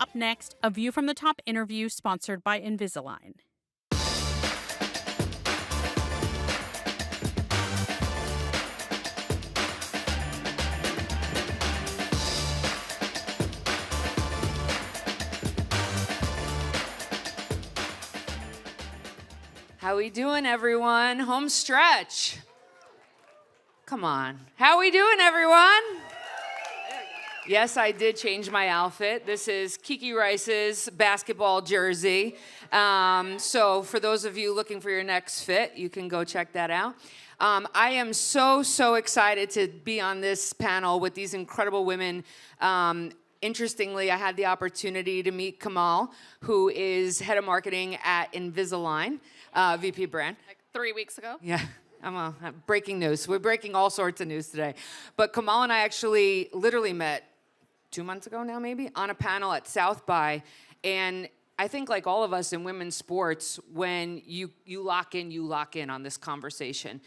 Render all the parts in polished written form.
Up next, a View from the Top interview sponsored by Invisalign. How we doing, everyone? Home stretch. Come on. How we doing, everyone? Yes, I did change my outfit. This is Kiki Rice's basketball jersey. So for those of you looking for your next fit, you can go check that out. I am so excited to be on this panel with these incredible women. Interestingly, I had the opportunity to meet Kamal, who is head of marketing at Invisalign, VP brand. Like 3 weeks ago? Yeah. I'm breaking news. We're breaking all sorts of news today. But Kamal and I actually literally met 2 months ago now, maybe, on a panel at South by. And I think like all of us in women's sports, when you lock in on this conversation.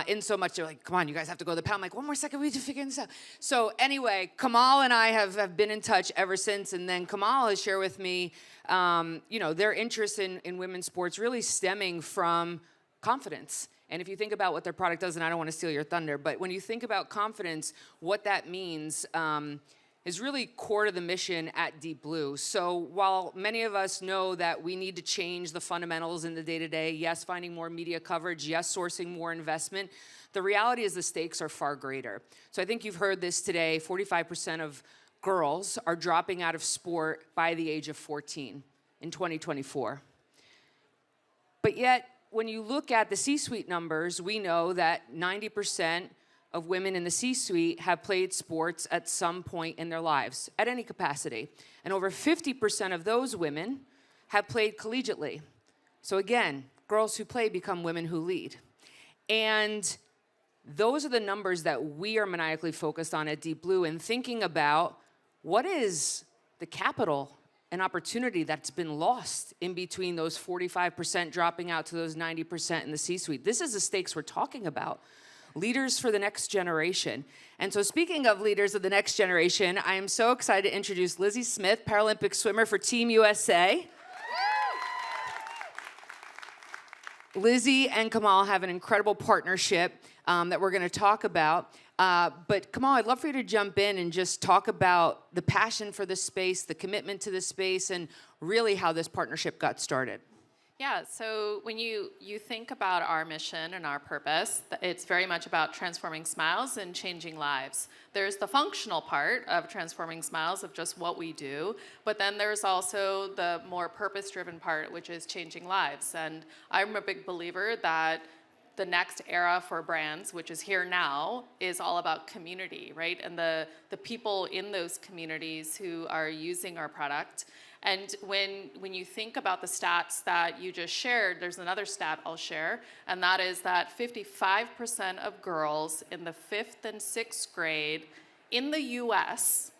In so much, they're like, come on, you guys have to go to the panel. I'm like, one more second, we need to figure this out. So anyway, Kamal and I have been in touch ever since. And then Kamal has shared with me, their interest in women's sports really stemming from confidence. And if you think about what their product does, and I don't want to steal your thunder, but when you think about confidence, what that means is really core to the mission at Deep Blue. So while many of us know that we need to change the fundamentals in the day-to-day, yes, finding more media coverage, yes, sourcing more investment, the reality is the stakes are far greater. So I think you've heard this today, 45% of girls are dropping out of sport by the age of 14 in 2024. But yet, when you look at the C-suite numbers, we know that 90% of women in the C-suite have played sports at some point in their lives, at any capacity. And over 50% of those women have played collegiately. So again, girls who play become women who lead. And those are the numbers that we are maniacally focused on at Deep Blue and thinking about what is the capital and opportunity that's been lost in between those 45% dropping out to those 90% in the C-suite. This is the stakes we're talking about. Leaders for the next generation. And so speaking of leaders of the next generation, I am so excited to introduce Lizzie Smith, Paralympic swimmer for Team USA. Lizzie and Kamal have an incredible partnership that we're going to talk about. But Kamal, I'd love for you to jump in and just talk about the passion for this space, the commitment to this space, and really how this partnership got started. Yeah, so when you think about our mission and our purpose, it's very much about transforming smiles and changing lives. There's the functional part of transforming smiles, of just what we do, but then there's also the more purpose-driven part, which is changing lives. And I'm a big believer that the next era for brands, which is here now, is all about community, right? And the people in those communities who are using our product. And when you think about the stats that you just shared, there's another stat I'll share, and that is that 55% of girls in the 5th and 6th grade in the US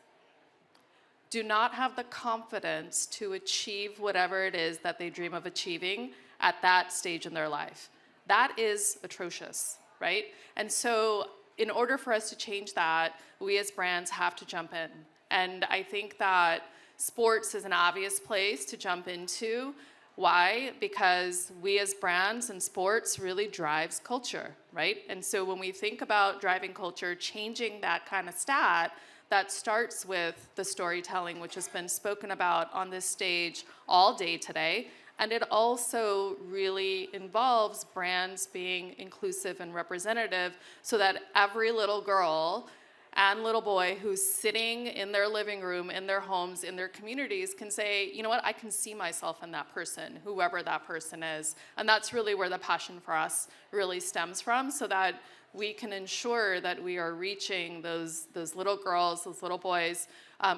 do not have the confidence to achieve whatever it is that they dream of achieving at that stage in their life. That is atrocious, right? And so in order for us to change that, we as brands have to jump in. And I think that sports is an obvious place to jump into. Why? Because we as brands and sports really drives culture, right? And so when we think about driving culture, changing that kind of stat, that starts with the storytelling, which has been spoken about on this stage all day today. And it also really involves brands being inclusive and representative so that every little girl and little boy who's sitting in their living room, in their homes, in their communities can say, you know what, I can see myself in that person, whoever that person is. And that's really where the passion for us really stems from, so that we can ensure that we are reaching those little girls, those little boys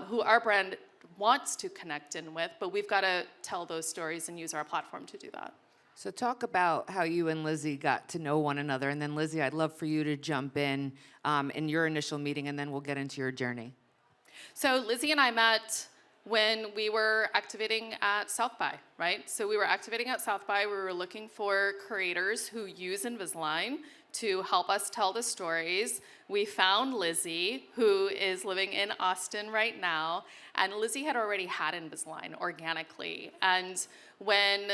who our brand wants to connect in with, but we've got to tell those stories and use our platform to do that. So talk about how you and Lizzie got to know one another. And then Lizzie, I'd love for you to jump in your initial meeting, and then we'll get into your journey. So Lizzie and I met when we were activating at South by, right? So we were activating at South by. We were looking for creators who use Invisalign to help us tell the stories. We found Lizzie, who is living in Austin right now, and Lizzie had already had Invisalign organically. And when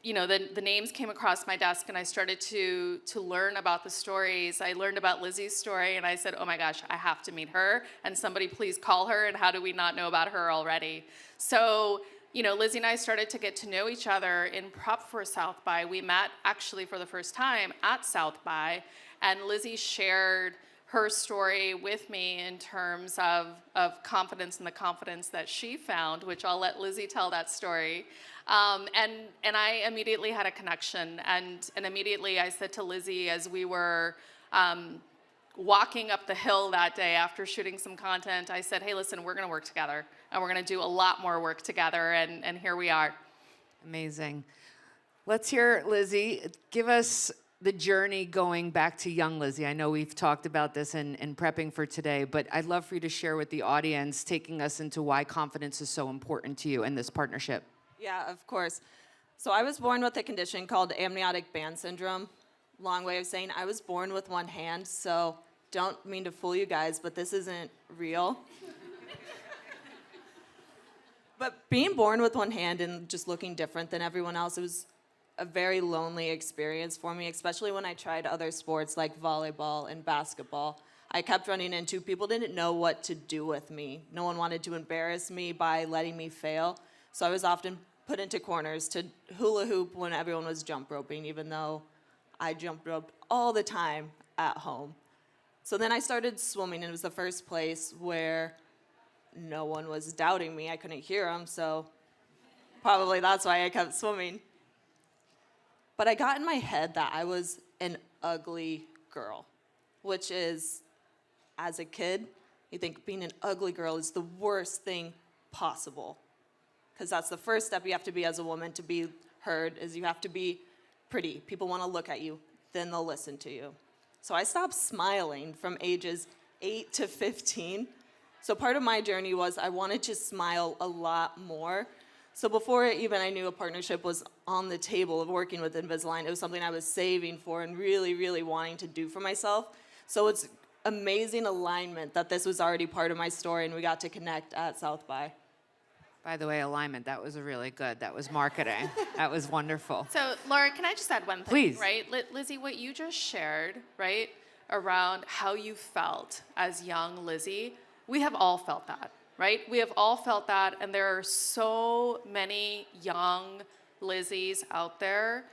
the names came across my desk and I started to learn about the stories, I learned about Lizzie's story and I said, oh my gosh, I have to meet her, and somebody please call her, and how do we not know about her already? So, Lizzie and I started to get to know each other in prep for South by. We met actually for the first time at South by, and Lizzie shared her story with me in terms of confidence and the confidence that she found, which I'll let Lizzie tell that story. And I immediately had a connection, and immediately I said to Lizzie as we were walking up the hill that day after shooting some content, I said, hey, listen, we're gonna work together, and we're gonna do a lot more work together, and here we are. Amazing. Let's hear, Lizzie, give us the journey going back to young Lizzie. I know we've talked about this in prepping for today, but I'd love for you to share with the audience, taking us into why confidence is so important to you in this partnership. Yeah, of course. So I was born with a condition called amniotic band syndrome. Long way of saying I was born with one hand, so don't mean to fool you guys, but this isn't real. But being born with one hand and just looking different than everyone else, it was a very lonely experience for me, especially when I tried other sports like volleyball and basketball. I kept running into people didn't know what to do with me. No one wanted to embarrass me by letting me fail. So I was often put into corners to hula hoop when everyone was jump roping, even though I jump roped all the time at home. So then I started swimming, and it was the first place where no one was doubting me. I couldn't hear them, so probably that's why I kept swimming. But I got in my head that I was an ugly girl, which is, as a kid, you think being an ugly girl is the worst thing possible. Because that's the first step you have to be as a woman to be heard, is you have to be pretty. People want to look at you, then they'll listen to you. So I stopped smiling from ages 8 to 15. So part of my journey was I wanted to smile a lot more. So before even I knew a partnership was on the table of working with Invisalign, it was something I was saving for and really, really wanting to do for myself. So it's amazing alignment that this was already part of my story and we got to connect at South by. By the way, alignment, that was really good. That was marketing. That was wonderful. So, Laura, can I just add one thing? Please. Right? Lizzie, what you just shared, right, around how you felt as young Lizzie, we have all felt that, right? We have all felt that, and there are so many young Lizzies out there,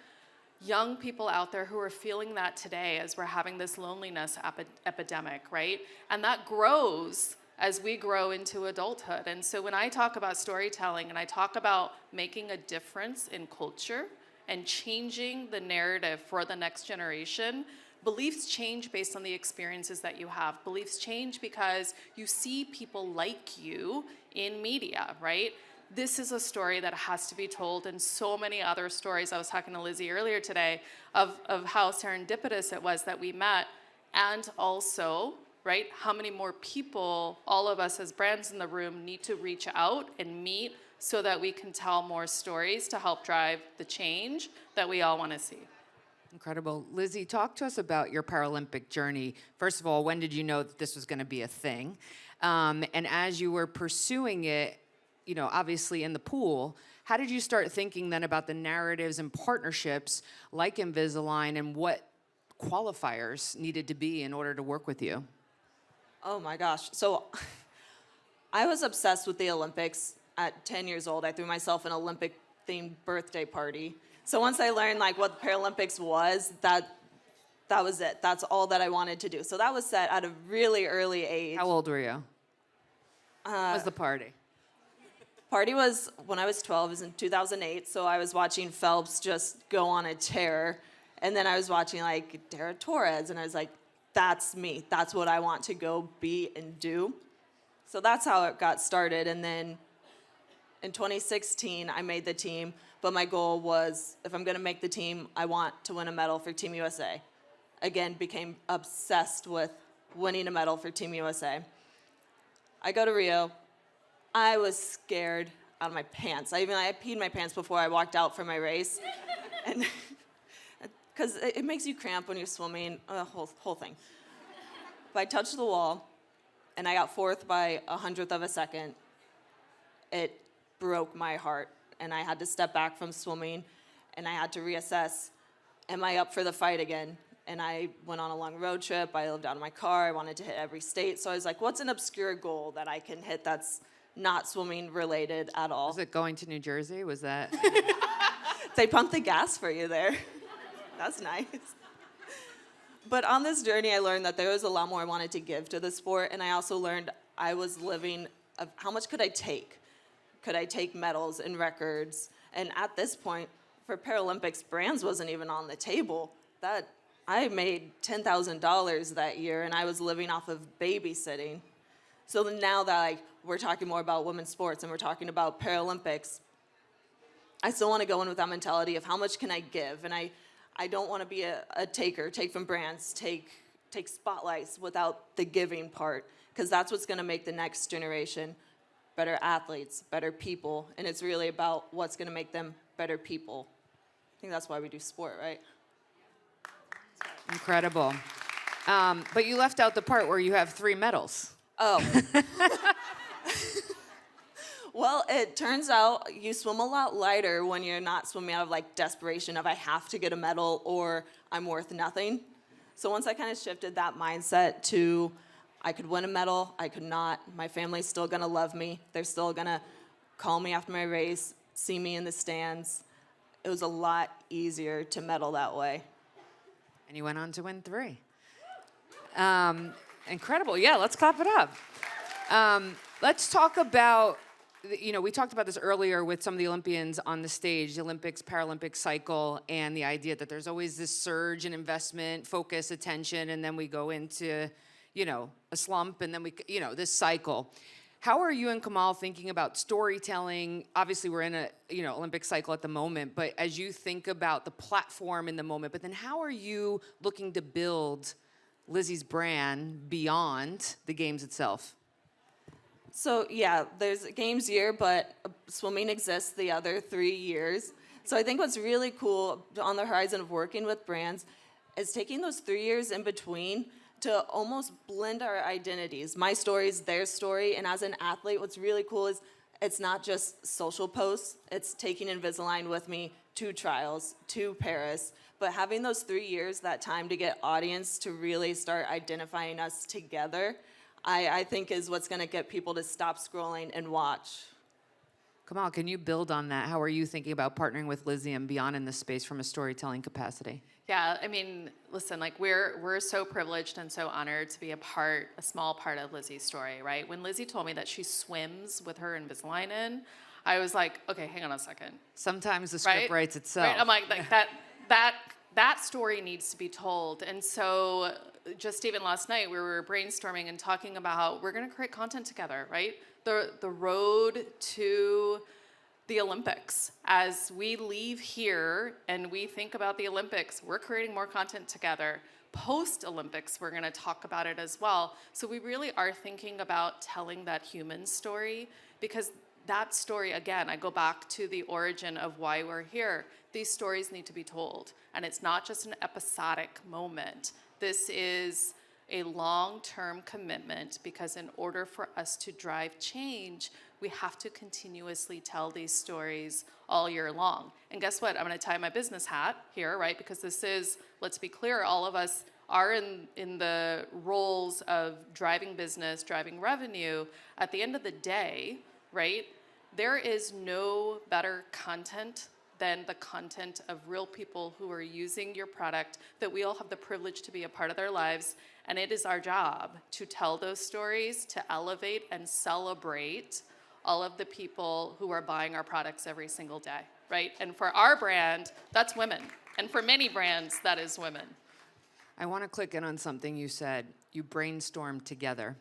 young people out there who are feeling that today as we're having this loneliness epidemic, right? And that grows as we grow into adulthood. And so when I talk about storytelling and I talk about making a difference in culture and changing the narrative for the next generation, beliefs change based on the experiences that you have. Beliefs change because you see people like you in media, right? This is a story that has to be told, and so many other stories. I was talking to Lizzie earlier today of how serendipitous it was that we met, and also, right, how many more people, all of us as brands in the room, need to reach out and meet so that we can tell more stories to help drive the change that we all want to see. Incredible. Lizzie, talk to us about your Paralympic journey. First of all, when did you know that this was going to be a thing? And as you were pursuing it, obviously in the pool, how did you start thinking then about the narratives and partnerships like Invisalign and what qualifiers needed to be in order to work with you? Oh my gosh. So I was obsessed with the Olympics. At 10 years old, I threw myself an Olympic-themed birthday party. So once I learned what the Paralympics was, that was it. That's all that I wanted to do. So that was set at a really early age. How old were you? What was the party? Party was when I was 12, it was in 2008. So I was watching Phelps just go on a tear. And then I was watching Dara Torres, and I was like, that's me. That's what I want to go be and do. So that's how it got started. And then in 2016, I made the team. But my goal was, if I'm going to make the team, I want to win a medal for Team USA. Again, became obsessed with winning a medal for Team USA. I go to Rio. I was scared out of my pants. I peed my pants before I walked out for my race. And because it makes you cramp when you're swimming, whole thing. But I touched the wall, and I got fourth by 100th of a second. It broke my heart, and I had to step back from swimming, and I had to reassess, am I up for the fight again? And I went on a long road trip. I lived out of my car. I wanted to hit every state. So I was like, what's an obscure goal that I can hit that's not swimming related at all? Was it going to New Jersey? Was that? They pumped the gas for you there. That's nice. But on this journey, I learned that there was a lot more I wanted to give to the sport. And I also learned I was living, how much could I take? Could I take medals and records? And at this point, for Paralympics, brands wasn't even on the table. That I made $10,000 that year, and I was living off of babysitting. So now that we're talking more about women's sports and we're talking about Paralympics, I still want to go in with that mentality of how much can I give? And I don't want to be a taker, take from brands, take spotlights without the giving part, because that's what's going to make the next generation better athletes, better people, and it's really about what's going to make them better people. I think that's why we do sport, right? Incredible. But you left out the part where you have 3 medals. Oh. Well, it turns out you swim a lot lighter when you're not swimming out of like desperation of I have to get a medal or I'm worth nothing. So once I kind of shifted that mindset to I could win a medal, I could not, my family's still gonna love me, they're still gonna call me after my race, see me in the stands. It was a lot easier to medal that way. And you went on to win 3. Incredible. Yeah, let's clap it up. Let's talk about, we talked about this earlier with some of the Olympians on the stage, the Olympics, Paralympics cycle, and the idea that there's always this surge in investment, focus, attention, and then we go into, a slump, and then this cycle. How are you and Kamal thinking about storytelling? Obviously, we're in a Olympic cycle at the moment, but as you think about the platform in the moment, but then how are you looking to build Lizzie's brand beyond the games itself? So yeah, there's a games year, but swimming exists the other 3 years. So I think what's really cool on the horizon of working with brands is taking those 3 years in between to almost blend our identities. My story is their story, and as an athlete, what's really cool is it's not just social posts, it's taking Invisalign with me to trials, to Paris, but having those 3 years, that time to get audience to really start identifying us together, I think is what's gonna get people to stop scrolling and watch. Kamal, can you build on that? How are you thinking about partnering with Lizzie and beyond in this space from a storytelling capacity? Yeah, I mean, listen, we're so privileged and so honored to be a small part of Lizzie's story, right? When Lizzie told me that she swims with her Invisalign in, I was like, okay, hang on a second. Sometimes the script Right? writes itself. Right? I'm like that story needs to be told. And so just even last night, we were brainstorming and talking about how we're going to create content together, right? The road to the Olympics. As we leave here and we think about the Olympics, we're creating more content together. Post-Olympics, we're going to talk about it as well. So we really are thinking about telling that human story, because that story, again, I go back to the origin of why we're here. These stories need to be told. And it's not just an episodic moment. This is a long-term commitment, because in order for us to drive change, we have to continuously tell these stories all year long. And guess what? I'm going to tie my business hat here, right? Because this is, let's be clear, all of us are in the roles of driving business, driving revenue. At the end of the day, right, there is no better content than the content of real people who are using your product, that we all have the privilege to be a part of their lives. And it is our job to tell those stories, to elevate and celebrate all of the people who are buying our products every single day, right? And for our brand, that's women. And for many brands, that is women. I want to click in on something you said. You brainstormed together.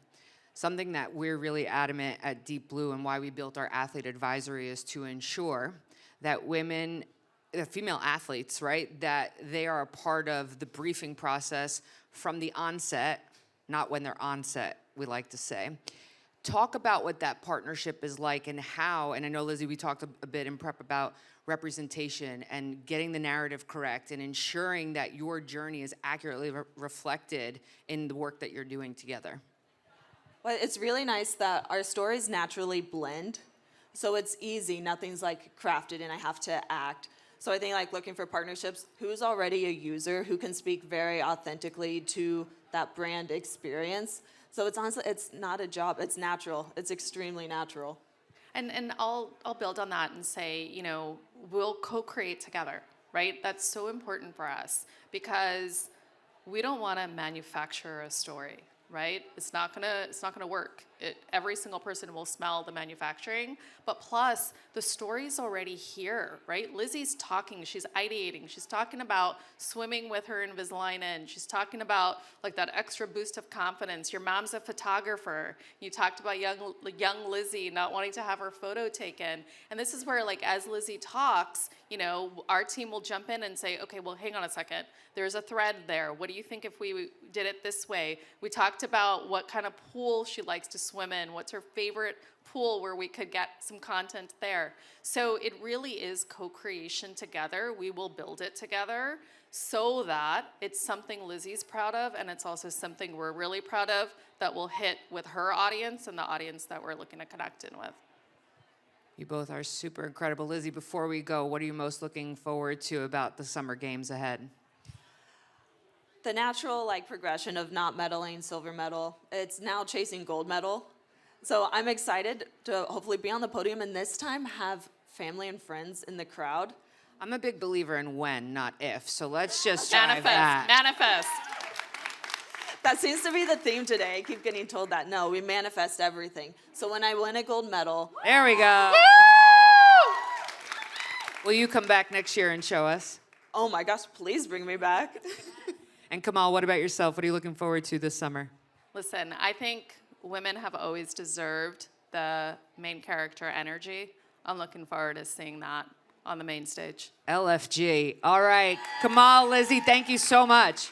Something that we're really adamant at Deep Blue and why we built our athlete advisory is to ensure that women, the female athletes, right, that they are a part of the briefing process from the onset, not when they're on set, we like to say. Talk about what that partnership is like and how, and I know, Lizzie, we talked a bit in prep about representation and getting the narrative correct and ensuring that your journey is accurately reflected in the work that you're doing together. Well, it's really nice that our stories naturally blend. So it's easy, nothing's like crafted and I have to act. So I think like looking for partnerships, who's already a user who can speak very authentically to that brand experience. So it's honestly, it's not a job, it's natural. It's extremely natural. And I'll build on that and say, you know, we'll co-create together, right? That's so important for us because we don't want to manufacture a story, right? It's not gonna work. Every single person will smell the manufacturing, but plus the story's already here, right? Lizzie's talking, she's ideating, she's talking about swimming with her Invisalign in, she's talking about like that extra boost of confidence. Your mom's a photographer. You talked about young Lizzie not wanting to have her photo taken, and this is where like as Lizzie talks, you know, our team will jump in and say, okay, well, hang on a second. There's a thread there. What do you think if we did it this way? We talked about what kind of pool she likes to swim in. What's her favorite pool where we could get some content there? So it really is co-creation together. We will build it together so that it's something Lizzie's proud of, and it's also something we're really proud of that will hit with her audience and the audience that we're looking to connect in with. You both are super incredible. Lizzie, before we go, what are you most looking forward to about the summer games ahead? The natural like progression of not medaling, silver medal, it's now chasing gold medal. So I'm excited to hopefully be on the podium and this time have family and friends in the crowd. I'm a big believer in when, not if, so let's just drive that. Manifest. That seems to be the theme today. I keep getting told that. No, we manifest everything. So when I win a gold medal. There we go. Will you come back next year and show us? Oh my gosh, please bring me back. And Kamal, what about yourself? What are you looking forward to this summer? Listen, I think women have always deserved the main character energy. I'm looking forward to seeing that on the main stage. LFG. All right. Kamal, Lizzie, thank you so much.